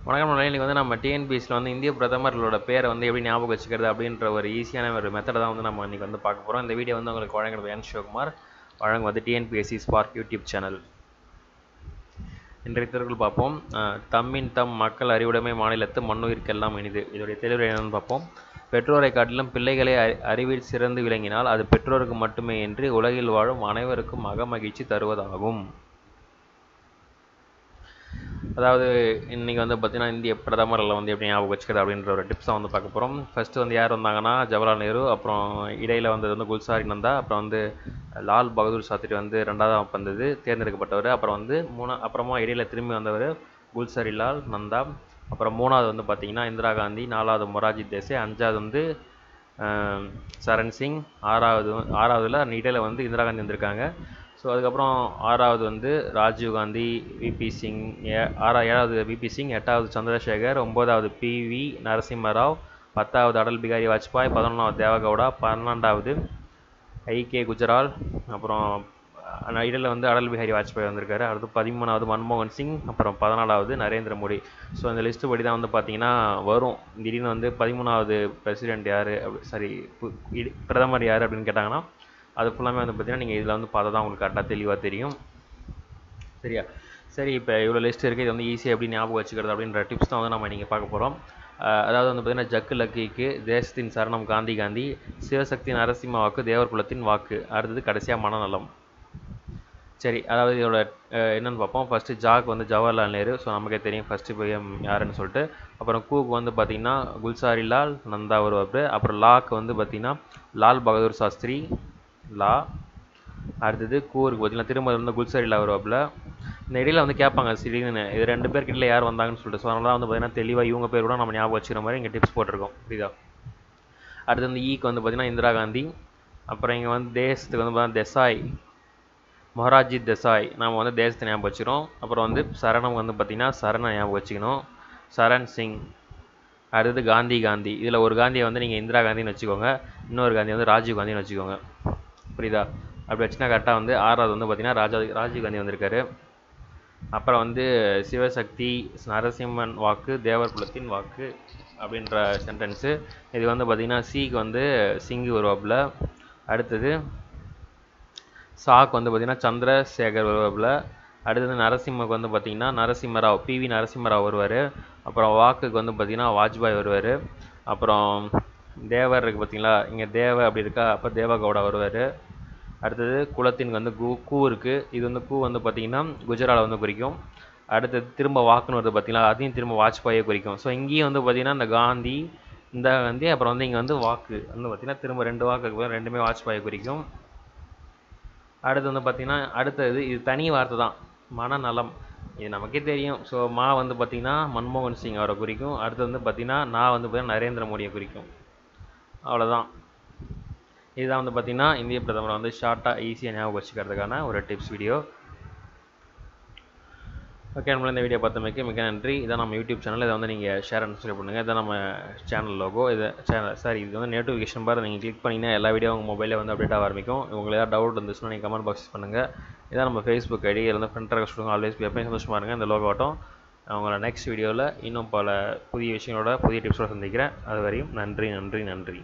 வணக்கம் நண்பர்களே. இன்னைக்கு வந்து நம்ம டிஎன்பிஎஸ்சியில் வந்து இந்திய பிரதமர்களோட பேரை வந்து எப்படி ஞாபகம் வச்சுக்கிறது அப்படின்ற ஒரு ஈஸியான ஒரு மெத்தடை தான் வந்து நம்ம இன்னைக்கு வந்து பார்க்க போகிறோம். இந்த வீடியோ வந்து உங்களுக்கு வழங்குறது என் சிவகுமார், வழங்குவது டிஎன்பிஎஸ்சி ஸ்பார்க் யூடியூப் சேனல். இன்றைய தேர்வுகள் பார்ப்போம். தம்மின் தம் மக்கள் அறிவுடைமை மாநிலத்து மண்ணுயிர்க்கெல்லாம் இனிது. இதோடைய தெளிவு என்னன்னு பார்ப்போம். பெற்றோரை காட்டிலும் பிள்ளைகளை அறிவில் சிறந்து விளங்கினால் அது பெற்றோருக்கு மட்டுமே என்று உலகில் வாழும் அனைவருக்கும் மகிழ்ச்சி தருவதாகும். அதாவது இன்றைக்கி வந்து பார்த்திங்கன்னா இந்திய பிரதமரில் வந்து எப்படி ஞாபகம் வச்சுக்கிறது அப்படின்ற ஒரு டிப்ஸ் தான் வந்து பார்க்க போகிறோம். ஃபஸ்ட்டு வந்து யார் வந்தாங்கன்னா ஜவஹர்லால் நேரு, அப்புறம் இடையில் வந்தது வந்து குல்சாரி நந்தா, அப்புறம் வந்து லால் பகதூர் சாஸ்திரி வந்து ரெண்டாவது வந்தது தேர்ந்தெடுக்கப்பட்டவர், அப்புறம் வந்து அப்புறமா இடையில் திரும்பி வந்தவர் குல்சாரி லால் நந்தா, அப்புறம் மூணாவது வந்து பார்த்திங்கன்னா இந்திரா காந்தி, நாலாவது மொரார்ஜி தேசாய், அஞ்சாவது வந்து சரண் சிங், ஆறாவதுல இடையில் வந்து இந்திரா காந்தி வந்திருக்காங்க. ஸோ அதுக்கப்புறம் ஆறாவது வந்து ராஜீவ்காந்தி, விபி சிங், ஏழாவது விபி சிங், எட்டாவது சந்திரசேகர், 9வது பிவி நரசிம்மராவ், 10வது அடல் பிகாரி வாஜ்பாய், 11வது தேவகவுடா, 12வது ஐகே குஜரால், அப்புறம் இடையில் வந்து அடல் பிகாரி வாஜ்பாய் வந்திருக்காரு. அடுத்து 13வது மன்மோகன் சிங், அப்புறம் 14வது நரேந்திர மோடி. ஸோ இந்த லிஸ்ட்டு படி தான் வந்து பார்த்திங்கன்னா வரும். திடீர்னு வந்து 13வது பிரசிடெண்ட் யார், பிரதமர் யார் அப்படின்னு கேட்டாங்கன்னா அது ஃபுல்லாமே வந்து பார்த்திங்கன்னா நீங்கள் இதில் வந்து பார்த்தா தான் உங்களுக்கு கரெக்டாக தெளிவாக தெரியும். சரியா? சரி, இப்போ இவ்வளோ லிஸ்ட் இருக்குது. இது வந்து ஈஸியாக எப்படி ஞாபகம் வச்சுக்கிறது அப்படின்ற டிப்ஸ் தான் வந்து நம்ம நீங்கள் பார்க்க போகிறோம். அதாவது வந்து பார்த்திங்கன்னா ஜக்கு லக்கிக்கு தேசத்தின் சரணம் காந்தி, சிவசக்தி நரசிம்ம வாக்கு தேவர் குலத்தின் வாக்கு, அடுத்தது கடைசியாக மனநலம். சரி, அதாவது இதோட என்னென்னு பார்ப்போம். ஃபஸ்ட்டு ஜாக்கு வந்து ஜவஹர்லால் நேரு, ஸோ நமக்கே தெரியும் ஃபஸ்ட்டு பிஎம் யாருன்னு சொல்லிட்டு. அப்புறம் கூக்கு வந்து பார்த்திங்கன்னா குல்சாரி லால் நந்தா வருவார். அப்புறம் லாக்கு வந்து பார்த்திங்கன்னா லால் பகதூர் சாஸ்திரி லா. அடுத்தது கூருக்கு பார்த்தீங்கன்னா திரும்ப வந்து குல்சாரி லா வருவாப்புல. இந்த இடையில் வந்து கேட்பாங்க திடீர்னு இது ரெண்டு பேர்கிட்ட யார் வந்தாங்கன்னு சொல்லிட்டு. ஸோ அதனால வந்து பார்த்திங்கன்னா தெளிவாக இவங்க பேர் கூட நம்ம ஞாபகம் வச்சுக்கிற மாதிரி இங்கே டிப்ஸ் போட்டிருக்கோம். புரியுதா? அடுத்து வந்து ஈக்கு வந்து பார்த்திங்கன்னா இந்திரா காந்தி. அப்புறம் இங்கே வந்து தேசத்துக்கு வந்து பார்த்தீங்கன்னா தேசாய், மொரார்ஜி தேசாய், நம்ம வந்து தேசத்தை ஞாபகம் வச்சுக்கிறோம். அப்புறம் வந்து சரணம் வந்து பார்த்திங்கன்னா சரணை ஞாபகம் வச்சுக்கணும், சரண் சிங். அடுத்தது காந்தி, இதில் ஒரு காந்தியை வந்து நீங்கள் இந்திரா காந்தின்னு வச்சுக்கோங்க, இன்னொரு காந்தி வந்து ராஜீவ் காந்தின்னு வச்சுக்கோங்க. புரியுதா? அப்படி வச்சுன்னா கரெக்டாக வந்து ஆறாவது வந்து பார்த்திங்கன்னா ராஜீவ் காந்தி வந்திருக்காரு. அப்புறம் வந்து சிவசக்தி நரசிம்மன் வாக்கு தேவர் குலத்தின் வாக்கு அப்படின்ற சென்டென்ஸு. இது வந்து பார்த்திங்கன்னா சிக்கு வந்து சிங்கு வருவாப்புல. அடுத்தது சாக்கு வந்து பார்த்திங்கன்னா சந்திரசேகர் வருவாப்புல. அடுத்தது நரசிம்மக்கு வந்து பார்த்திங்கன்னா நரசிம்மராவ், பிவி நரசிம்மராவ் வருவார். அப்புறம் வாக்குக்கு வந்து பார்த்திங்கன்னா வாஜ்பாய் வருவார். அப்புறம் தேவர் இருக்குது பார்த்திங்களா, இங்கே தேவ அப்படி இருக்கா, அப்போ தேவகவுடா வருவார். அடுத்தது குலத்தின் வந்து கூ இருக்குது. இது வந்து கூ வந்து பார்த்திங்கன்னா குஜராலை வந்து குறிக்கும். அடுத்தது திரும்ப வாக்குன்னு வருது பார்த்திங்களா, அதையும் திரும்ப வாஜ்பாயை குறிக்கும். ஸோ இங்கேயும் வந்து பார்த்திங்கன்னா இந்த காந்தி, இந்த காந்தி, அப்புறம் வந்து இங்கே வந்து வாக்கு வந்து பார்த்திங்கன்னா திரும்ப ரெண்டு வாக்கு ரெண்டுமே வாஜ்பாயை குறிக்கும். அடுத்து வந்து பார்த்திங்கன்னா அடுத்தது இது தனி வார்த்தை தான், மனநலம். இது நமக்கே தெரியும். ஸோ மா வந்து பார்த்திங்கன்னா மன்மோகன் சிங் அவரை குறிக்கும். அடுத்து வந்து பார்த்திங்கன்னா நான் வந்து பார்த்திங்கன்னா நரேந்திர மோடியை குறிக்கும். அவ்வளோதான். இதுதான் வந்து பார்த்திங்கன்னா இந்திய பிரதமரை வந்து ஷார்ட்டாக ஈஸியாக ஞாபகம் வச்சுக்கிறதுக்கான ஒரு டிப்ஸ் வீடியோ. ஓகே, நம்மள இந்த வீடியோ பார்த்தமைக்கு மிக நன்றி. இதான் நம்ம யூடியூப் சேனல். இதை வந்து நீங்கள் ஷேர் அண்ட் சப்ஸ்கிரைப் பண்ணுங்கள். இதான் நம்ம சேனல் லோகோ. இது இது வந்து நோட்டிஃபிகேஷன் பார் நீங்கள் கிளிக் பண்ணிங்கன்னா எல்லா வீடியோ உங்கள் மொபைலில் வந்து அப்டேட் ஆக ஆரம்பிக்கும். உங்களுக்கு ஏதாவது டவுட் இருந்துச்சுன்னா நீங்கள் கமெண்ட் பாக்ஸ் பண்ணுங்கள். இதான் நம்ம ஃபேஸ்புக் ஐடி. இதில் வந்து ஃப்ரெண்ட் ரெக்வஸ்ட் கொடுங்க. ஆல்வேஸ் எப்பயும் சந்தோஷமாக இருங்க. இந்த லோகோ ஆட்டம் அவங்கள நெக்ஸ்ட் வீடியோவில் இன்னும் பல புதிய விஷயங்களோட புதிய டிப்ஸோடு சந்திக்கிறேன். அது வரையும் நன்றி.